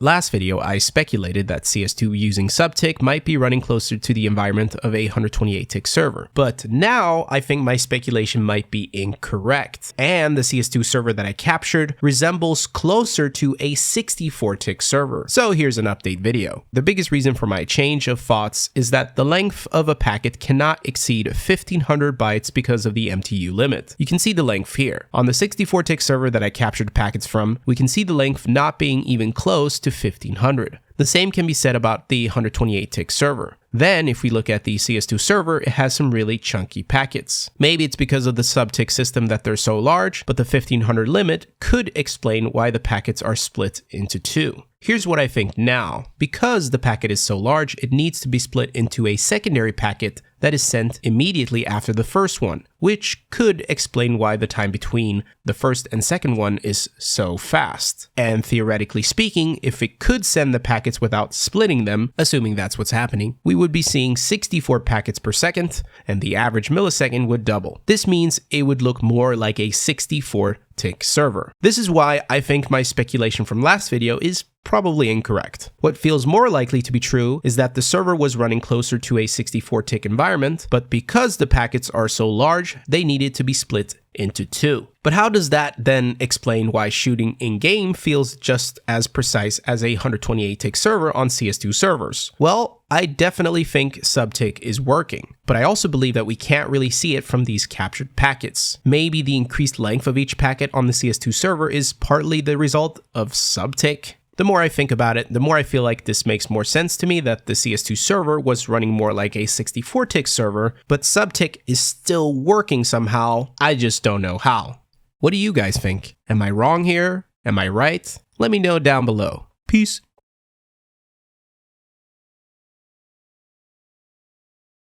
Last video, I speculated that CS2 using subtick might be running closer to the environment of a 128-tick server, but now I think my speculation might be incorrect, and the CS2 server that I captured resembles closer to a 64-tick server. So here's an update video. The biggest reason for my change of thoughts is that the length of a packet cannot exceed 1500 bytes because of the MTU limit. You can see the length here. On the 64-tick server that I captured packets from, we can see the length not being even close to 1500. The same can be said about the 128-tick server. Then, if we look at the CS2 server, it has some really chunky packets. Maybe it's because of the subtick system that they're so large, but the 1500 limit could explain why the packets are split into two. Here's what I think now. Because the packet is so large, it needs to be split into a secondary packet that is sent immediately after the first one, which could explain why the time between the first and second one is so fast. And theoretically speaking, if it could send the packets without splitting them, assuming that's what's happening, we would be seeing 64 packets per second, and the average millisecond would double. This means it would look more like a 64-tick server. This is why I think my speculation from last video is probably incorrect. What feels more likely to be true is that the server was running closer to a 64-tick environment, but because the packets are so large, they needed to be split into two. But how does that then explain why shooting in-game feels just as precise as a 128-tick server on CS2 servers? Well, I definitely think subtick is working, but I also believe that we can't really see it from these captured packets. Maybe the increased length of each packet on the CS2 server is partly the result of subtick. The more I think about it, the more I feel like this makes more sense to me that the CS2 server was running more like a 64-tick server, but subtick is still working somehow. I just don't know how. What do you guys think? Am I wrong here? Am I right? Let me know down below. Peace.